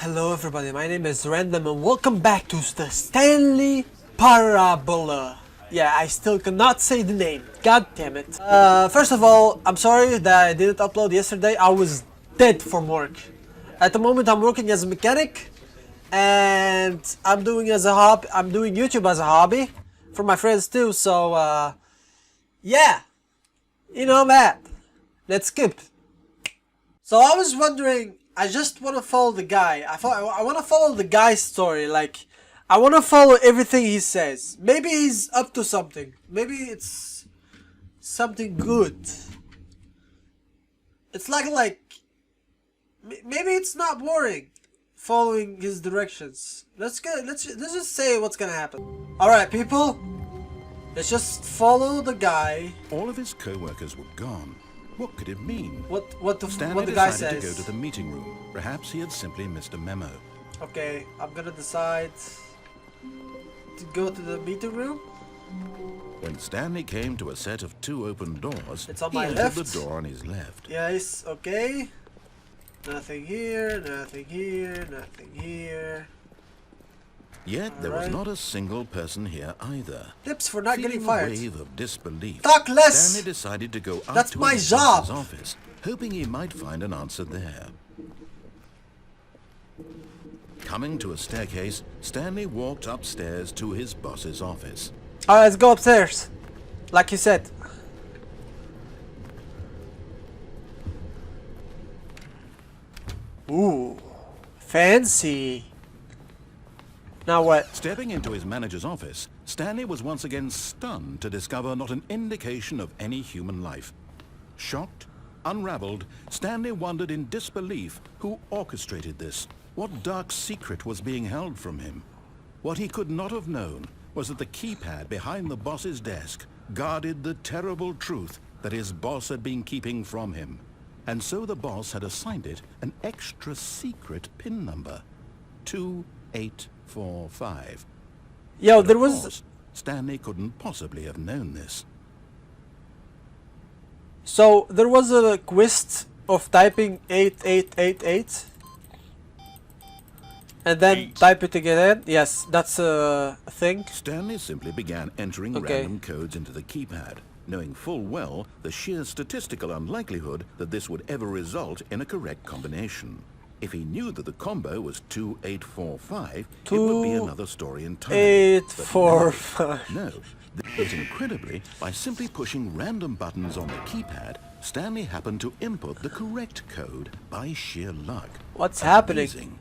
Hello everybody, my name is Random and welcome back to the Stanley Parabola. Yeah, I still cannot say the name, god damn it. First of all, I'm sorry that I didn't upload yesterday. I was dead from work. At the moment I'm working as a mechanic and I'm doing YouTube as a hobby for my friends too, so yeah, you know that. Let's skip. So I was wondering, I just want to follow the guy. I want to follow the guy's story. Like, I want to follow everything he says. Maybe he's up to something. Maybe it's something good. It's like maybe it's not boring following his directions. Let's just say what's gonna happen. All right, people. Let's just follow the guy. All of his co-workers were gone. What could it mean? What the Stanley guy decided says. to go to the meeting room. Perhaps he had simply missed a memo. Okay, I'm gonna decide to go to the meeting room. When Stanley came to a set of two open doors, It's on he my entered left. the door on his left. Yes, okay. Nothing here, nothing here, nothing here. Yet there was Alright. not a single person here either. Tips for not Feeling getting a fired. wave of disbelief, Talk less! Stanley decided to go up That's to my his job. boss's office, hoping he might find an answer there. Coming to a staircase, Stanley walked upstairs to his boss's office. Alright, let's go upstairs. Like you said. Ooh, fancy. Now what? Stepping into his manager's office, Stanley was once again stunned to discover not an indication of any human life. Shocked, unraveled, Stanley wondered in disbelief who orchestrated this. What dark secret was being held from him? What he could not have known was that the keypad behind the boss's desk guarded the terrible truth that his boss had been keeping from him. And so the boss had assigned it an extra secret PIN number, 2845. Yo, But there of was... course, Stanley couldn't possibly have known this. So, there was a quest of typing 8888. And then type it again. Yes, that's a thing. Stanley simply began entering Okay. random codes into the keypad, knowing full well the sheer statistical unlikelihood that this would ever result in a correct combination. If he knew that the combo was 2845, it would be another story entirely. But 845. No, this incredibly, by simply pushing random buttons on the keypad, Stanley happened to input the correct code by sheer luck. What's happening? Amazing.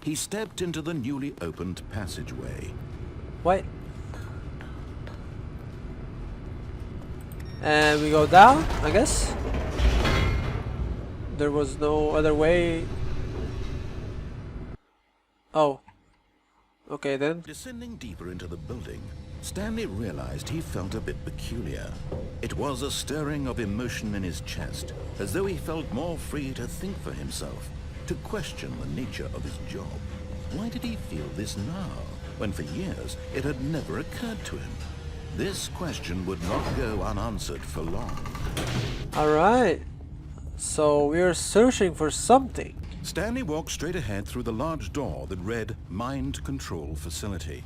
He stepped into the newly opened passageway. Wait. And we go down, I guess. There was no other way. Oh. Okay then. Descending deeper into the building, Stanley realized he felt a bit peculiar. It was a stirring of emotion in his chest, as though he felt more free to think for himself, to question the nature of his job. Why did he feel this now, when for years it had never occurred to him? This question would not go unanswered for long. Alright. So we're searching for something. Stanley walked straight ahead through the large door that read Mind Control Facility.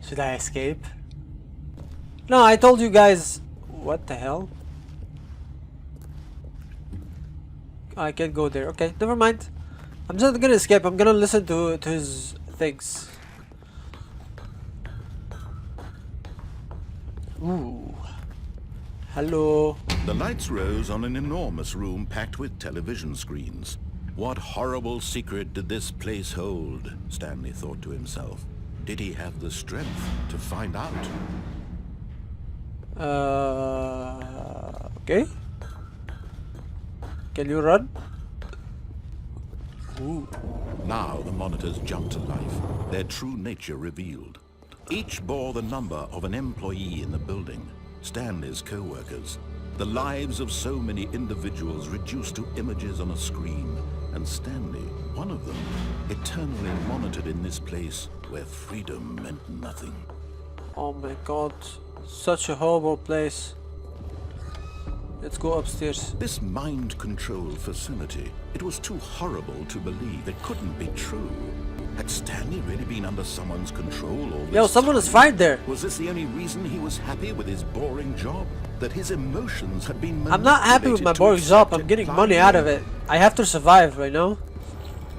Should I escape? No, I told you guys. What the hell? I can't go there. Okay, never mind. I'm just gonna escape. I'm gonna listen to his things. Ooh. Hello. The lights rose on an enormous room packed with television screens. What horrible secret did this place hold? Stanley thought to himself. Did he have the strength to find out? Okay. Can you run? Ooh. Now the monitors jumped to life, their true nature revealed. Each bore the number of an employee in the building, Stanley's co-workers. The lives of so many individuals reduced to images on a screen, and Stanley, one of them, eternally monitored in this place where freedom meant nothing. Oh my god. Such a horrible place. Let's go upstairs. This mind control facility, it was too horrible to believe. It couldn't be true. Had Stanley really been under someone's control all this Yo, someone time? is fine there. Was this the only reason he was happy with his boring job? That his emotions had been I'm not happy with my boring job. I'm getting money out of it. I have to survive, you know?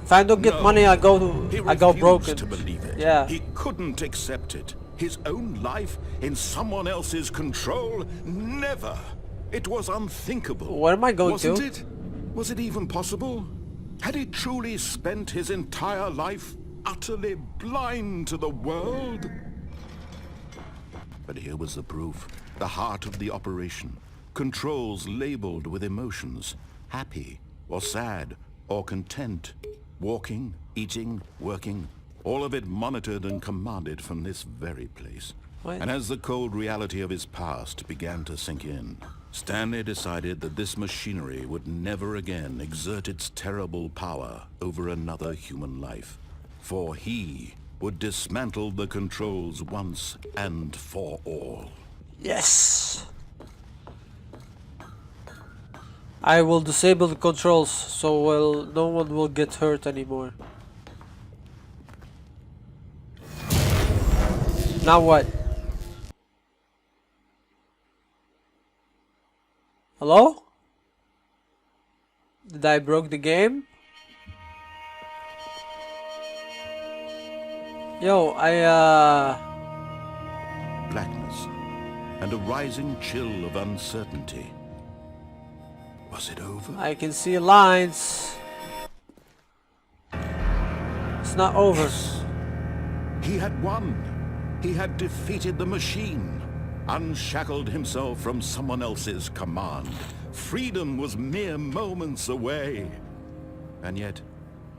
If I don't get money, I go broken. To believe it. Yeah. He couldn't accept it. His own life in someone else's control? Never. It was unthinkable. What am I going to? Wasn't it? Was it even possible? Had he truly spent his entire life utterly blind to the world? But here was the proof. The heart of the operation. Controls labeled with emotions. Happy or sad or content. Walking, eating, working. All of it monitored and commanded from this very place. What? And as the cold reality of his past began to sink in, Stanley decided that this machinery would never again exert its terrible power over another human life. For he would dismantle the controls once and for all. Yes. I will disable the controls so no one will get hurt anymore. Now what? Hello? Did I broke the game? Yo, Blackness and a rising chill of uncertainty. Was it over? I can see lines. It's not over. He had won. He had defeated the machine, unshackled himself from someone else's command. Freedom was mere moments away. And yet,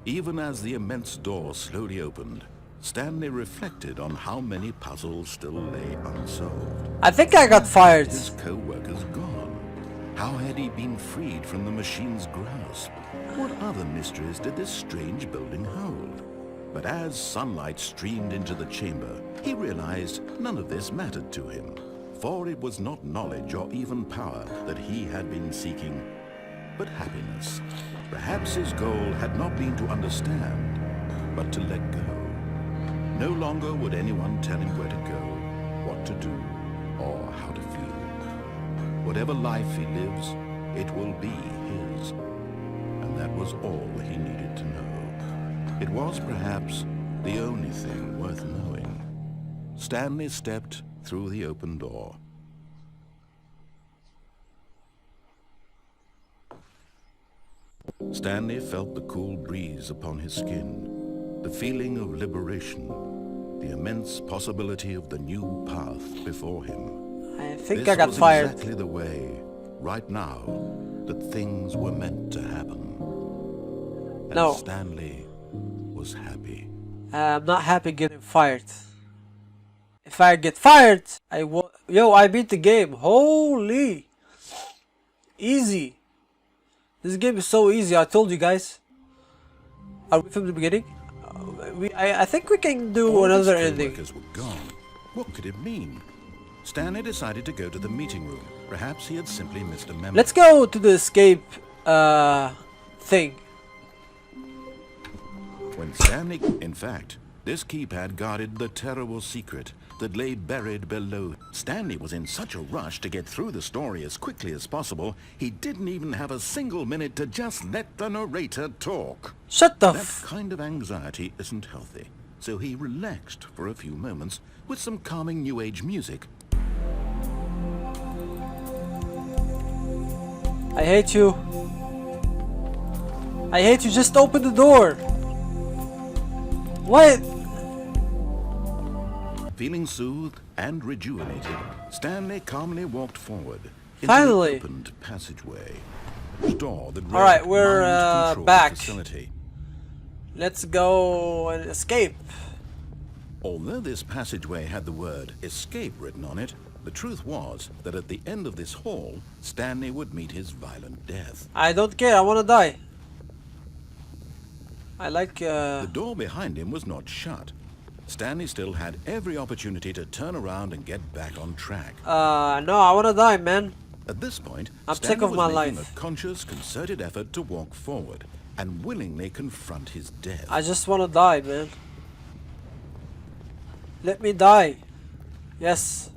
even as the immense door slowly opened, Stanley reflected on how many puzzles still lay unsolved. I think I got fired. His co-workers gone. How had he been freed from the machine's grasp? What other mysteries did this strange building hold? But as sunlight streamed into the chamber, he realized none of this mattered to him. For it was not knowledge or even power that he had been seeking, but happiness. Perhaps his goal had not been to understand, but to let go. No longer would anyone tell him where to go, what to do, or how to feel. Whatever life he lives, it will be his. And that was all he needed to know. It was perhaps the only thing worth knowing. Stanley stepped through the open door. Stanley felt the cool breeze upon his skin, the feeling of liberation, the immense possibility of the new path before him. I think I got fired. This was exactly the way, right now, that things were meant to happen. And No. Stanley was happy. I'm not happy getting fired. If I get fired, I beat the game. Holy. Easy. This game is so easy, I told you guys. Are we from the beginning? I think we can do All another his ending. co-workers were gone. What could it mean? Stanley decided to go to the meeting room. Perhaps he had simply missed a memo. Let's go to the escape thing. When Stanley... In fact, this keypad guarded the terrible secret that lay buried below. Stanley was in such a rush to get through the story as quickly as possible, he didn't even have a single minute to just let the narrator talk. Shut the That kind of anxiety isn't healthy, so he relaxed for a few moments with some calming New Age music. I hate you. I hate you, just open the door. What? Feeling soothed and rejuvenated, Stanley calmly walked forward into Finally. the opened passageway. Door that read Alright, we're Mind Control back. Facility. Let's go and escape. Although this passageway had the word escape written on it, the truth was that at the end of this hall, Stanley would meet his violent death. I don't care, I wanna die. I like The door behind him was not shut. Stanley still had every opportunity to turn around and get back on track. no, I wanna die, man. At this point, I'm Stanley sick of was my making life. a conscious, concerted effort to walk forward and willingly confront his death. I just wanna die, man. Let me die. Yes.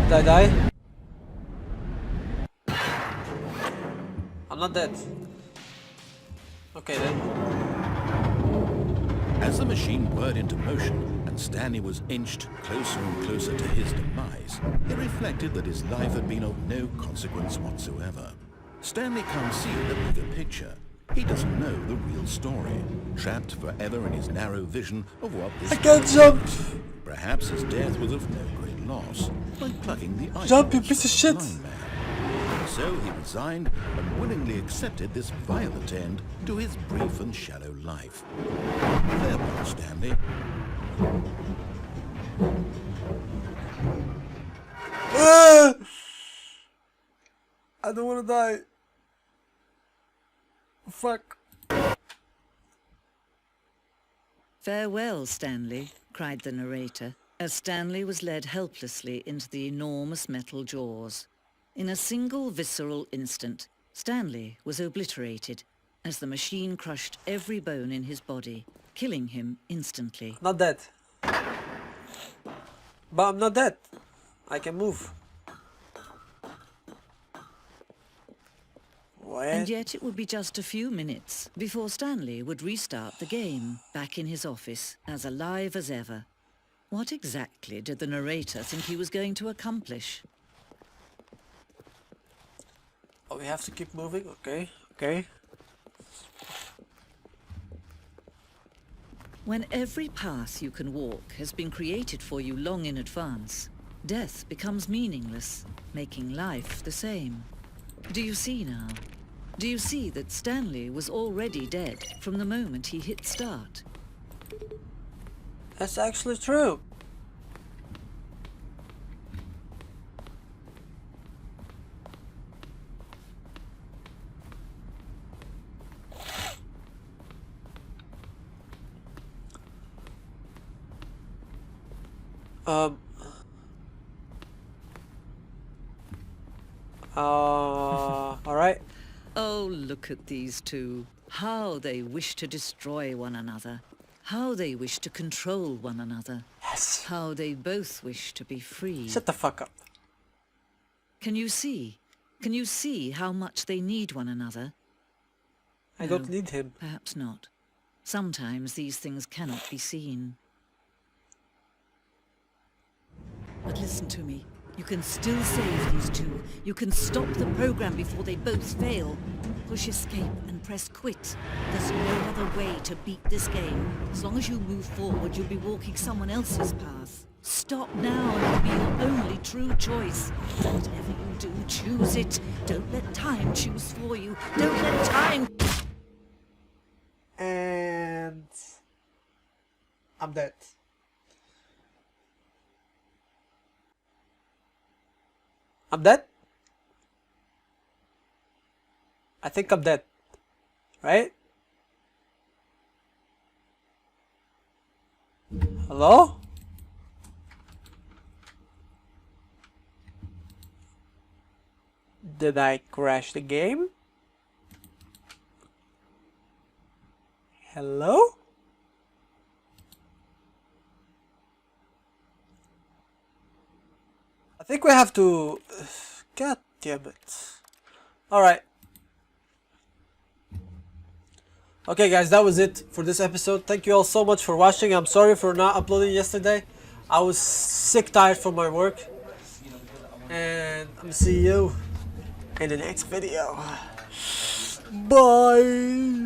Did I die? I'm not dead. Okay then. As the machine whirred into motion and Stanley was inched closer and closer to his demise, he reflected that his life had been of no consequence whatsoever. Stanley can't see the bigger picture. He doesn't know the real story, trapped forever in his narrow vision of what this I can't jump! Perhaps his death was of no great loss, like plucking the eye Jump, you out piece of a shit! blind man. And so he resigned and willingly accepted this violent end to his brief and shallow life. Farewell, Stanley. I don't wanna die. Fuck. "Farewell, Stanley," cried the narrator, as Stanley was led helplessly into the enormous metal jaws. In a single visceral instant, Stanley was obliterated as the machine crushed every bone in his body, killing him instantly. Not dead. But I'm not dead. I can move. What? And yet it would be just a few minutes before Stanley would restart the game, back in his office, as alive as ever. What exactly did the narrator think he was going to accomplish? Oh, we have to keep moving? Okay, okay. When every path you can walk has been created for you long in advance, death becomes meaningless, making life the same. Do you see now? Do you see that Stanley was already dead from the moment he hit start? That's actually true. Alright. Oh, look at these two. How they wish to destroy one another. How they wish to control one another. Yes. How they both wish to be free. Shut the fuck up. Can you see? Can you see how much they need one another? I don't need him. Perhaps not. Sometimes these things cannot be seen. But listen to me. You can still save these two. You can stop the program before they both fail. Push escape and press quit. There's no other way to beat this game. As long as you move forward, you'll be walking someone else's path. Stop now and it'll be your only true choice. Whatever you do, choose it. Don't let time choose for you. Don't let time... And I'm dead. I'm dead? I think I'm dead. Right? Hello? Did I crash the game? Hello? I think we have to... God damn it. Alright. Okay guys, that was it for this episode. Thank you all so much for watching. I'm sorry for not uploading yesterday. I was sick tired from my work. And I'll see you in the next video. Bye!